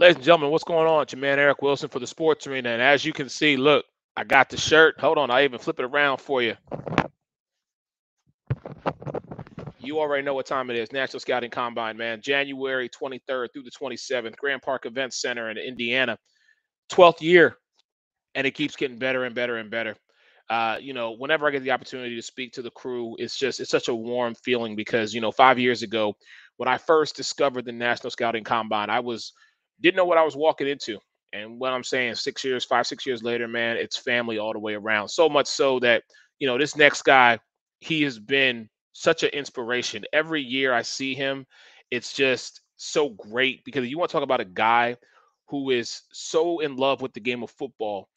Ladies and gentlemen, what's going on? It's your man Eric Wilson for the Sports Arena. And as you can see, look, I got the shirt. Hold on, I even flip it around for you. You already know what time it is. National Scouting Combine, man. January 23rd through the 27th, Grand Park Event Center in Indiana. 12th year, and it keeps getting better and better and better. Whenever I get the opportunity to speak to the crew, it's such a warm feeling because 5 years ago, when I first discovered the National Scouting Combine, didn't know what I was walking into. And what I'm saying, 6 years, 5, 6 years later, man, it's family all the way around. So much so that this next guy, he has been such an inspiration. Every year I see him, it's just so great because you want to talk about a guy who is so in love with the game of football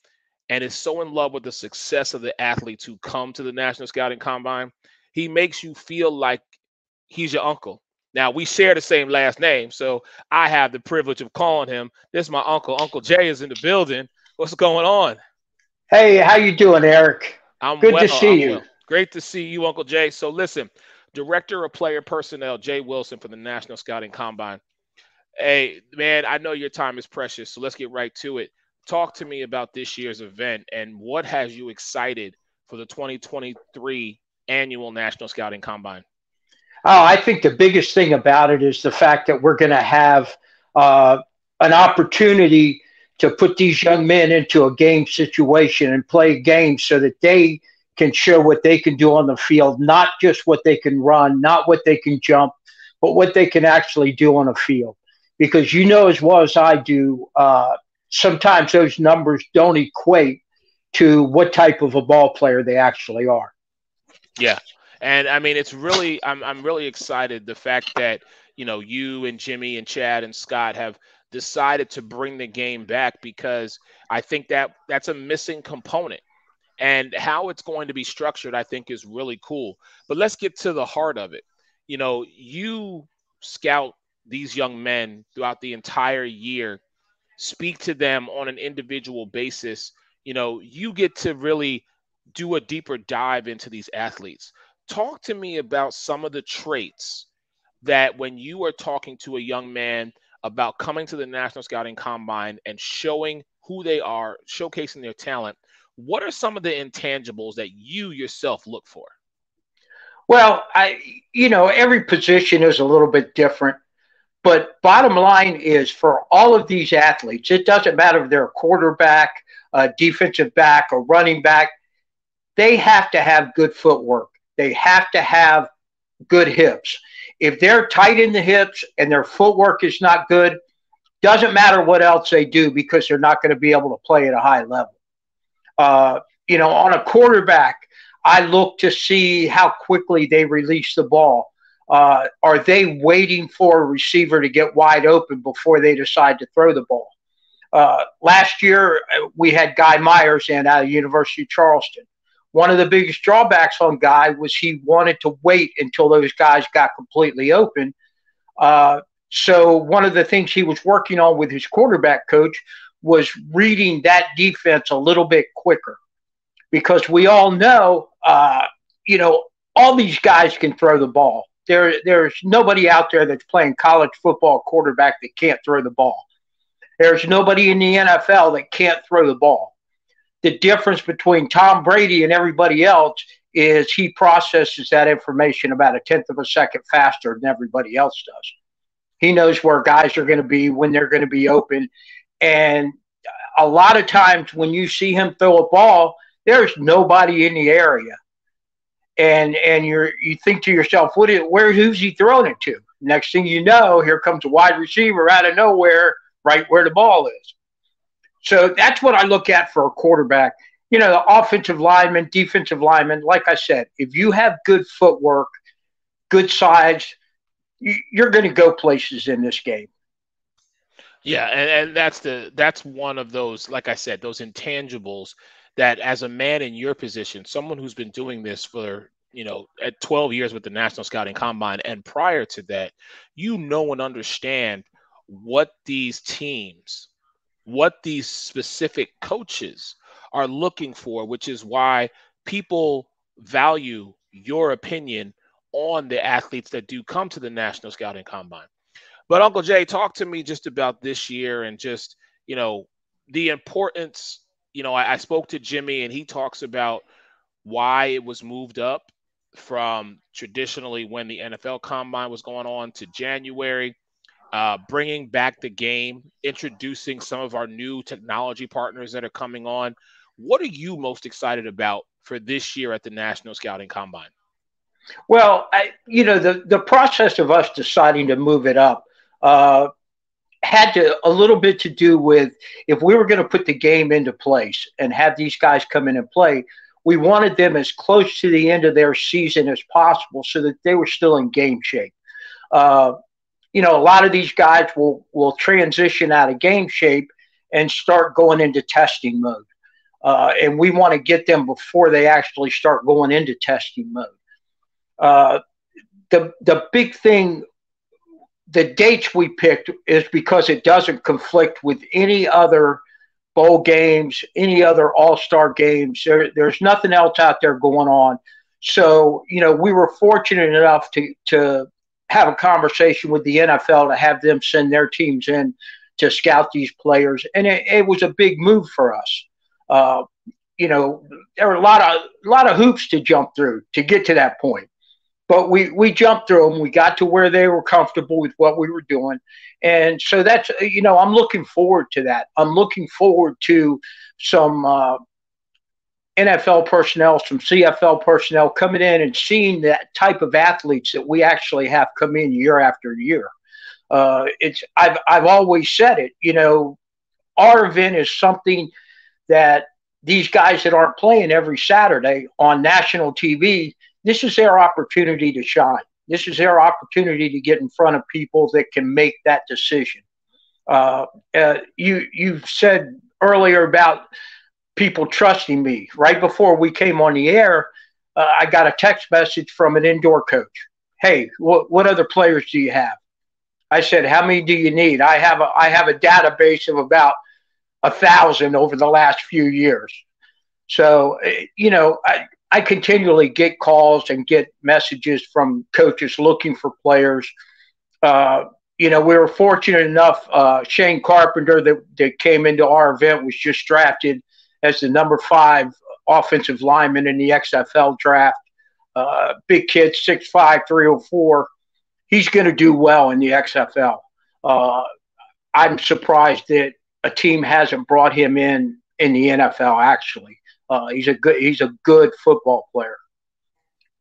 and is so in love with the success of the athletes who come to the National Scouting Combine. He makes you feel like he's your uncle. Now, we share the same last name, so I have the privilege of calling him. This is my uncle. Uncle Jay is in the building. What's going on? Hey, how you doing, Eric? I'm Good well. to see I'm you. well. Great to see you, Uncle Jay. So listen, Director of Player Personnel, Jay Wilson for the National Scouting Combine. Hey, man, I know your time is precious, so let's get right to it. Talk to me about this year's event and what has you excited for the 2023 annual National Scouting Combine? Oh, I think the biggest thing about it is the fact that we're going to have uh, an opportunity to put these young men into a game situation and play games so that they can show what they can do on the field, not just what they can run, not what they can jump, but what they can actually do on a field. Because you know as well as I do, sometimes those numbers don't equate to what type of a ball player they actually are. Yeah. And I mean, I'm really excited the fact that, you and Jimmy and Chad and Scott have decided to bring the game back because I think that that's a missing component. And how it's going to be structured, I think, is really cool. But let's get to the heart of it. You scout these young men throughout the entire year, speak to them on an individual basis. You get to really do a deeper dive into these athletes. Talk to me about some of the traits that when you are talking to a young man about coming to the National Scouting Combine and showing who they are, showcasing their talent, what are some of the intangibles that you yourself look for? Well, every position is a little bit different, but bottom line is for all of these athletes, it doesn't matter if they're a quarterback, a defensive back, or running back, they have to have good footwork. They have to have good hips. If they're tight in the hips and their footwork is not good, doesn't matter what else they do because they're not going to be able to play at a high level. Uh, on a quarterback, I look to see how quickly they release the ball. Are they waiting for a receiver to get wide open before they decide to throw the ball? Last year, we had Guy Myers in out of University of Charleston. One of the biggest drawbacks on Guy was he wanted to wait until those guys got completely open. So one of the things he was working on with his quarterback coach was reading that defense a little bit quicker because we all know, all these guys can throw the ball. There's nobody out there that's playing college football quarterback that can't throw the ball. There's nobody in the NFL that can't throw the ball. The difference between Tom Brady and everybody else is he processes that information about a tenth of a second faster than everybody else does. He knows where guys are going to be, when they're going to be open. And a lot of times when you see him throw a ball, there's nobody in the area. And you think to yourself, who's he throwing it to? Next thing you know, here comes a wide receiver out of nowhere, right where the ball is. So that's what I look at for a quarterback. The offensive lineman, defensive lineman, like I said, if you have good footwork, good size, you're going to go places in this game. Yeah, and that's one of those, like I said, those intangibles that as a man in your position, someone who's been doing this for, at 12 years with the National Scouting Combine, and prior to that, and understand what these teams, what these specific coaches are looking for, which is why people value your opinion on the athletes that do come to the National Scouting Combine. But Uncle Jay, talk to me just about this year and just, the importance. I spoke to Jimmy and he talks about why it was moved up from traditionally when the NFL Combine was going on to January, bringing back the game, introducing some of our new technology partners that are coming on. What are you most excited about for this year at the National Scouting Combine? Well, the process of us deciding to move it up uh, had a little bit to do with if we were going to put the game into place and have these guys come in and play, we wanted them as close to the end of their season as possible so that they were still in game shape. Uh, a lot of these guys will transition out of game shape and start going into testing mode. And we want to get them before they actually start going into testing mode. Uh, the big thing, the dates we picked is because it doesn't conflict with any other bowl games, any other all-star games. There's nothing else out there going on. So, we were fortunate enough to have a conversation with the NFL to have them send their teams in to scout these players. And it was a big move for us. There were a lot of hoops to jump through to get to that point. But we jumped through them. We got to where they were comfortable with what we were doing. And so that's, I'm looking forward to that. I'm looking forward to some NFL personnel, some CFL personnel coming in and seeing that type of athletes that we actually have come in year after year. I've always said it, our event is something that these guys that aren't playing every Saturday on national TV, this is their opportunity to shine. This is their opportunity to get in front of people that can make that decision. You said earlier about people trusting me. Right before we came on the air, I got a text message from an indoor coach. Hey, what other players do you have? I said, how many do you need? I have a database of about 1,000 over the last few years. So, I continually get calls and get messages from coaches looking for players. We were fortunate enough. Shane Carpenter that came into our event was just drafted as the number 5 offensive lineman in the XFL draft. Big kid, 6'5", 304. He's going to do well in the XFL. I'm surprised that a team hasn't brought him in the NFL. Actually, he's a good football player.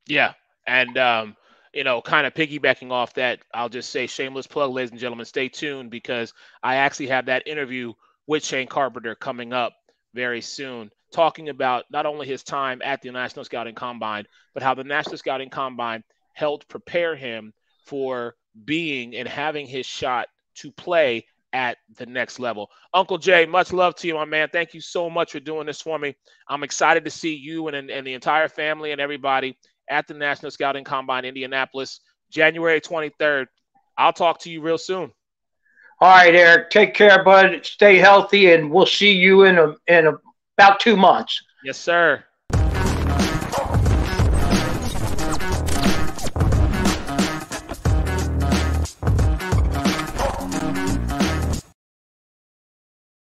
Yeah, and kind of piggybacking off that, I'll just say shameless plug, ladies and gentlemen, stay tuned because I actually have that interview with Shane Carpenter coming up very soon, talking about not only his time at the National Scouting Combine, but how the National Scouting Combine helped prepare him for being and having his shot to play at the next level. Uncle Jay, much love to you, my man. Thank you so much for doing this for me. I'm excited to see you and the entire family and everybody at the National Scouting Combine, Indianapolis, January 23rd. I'll talk to you real soon. All right, Eric. Take care, bud. Stay healthy, and we'll see you in about 2 months. Yes, sir.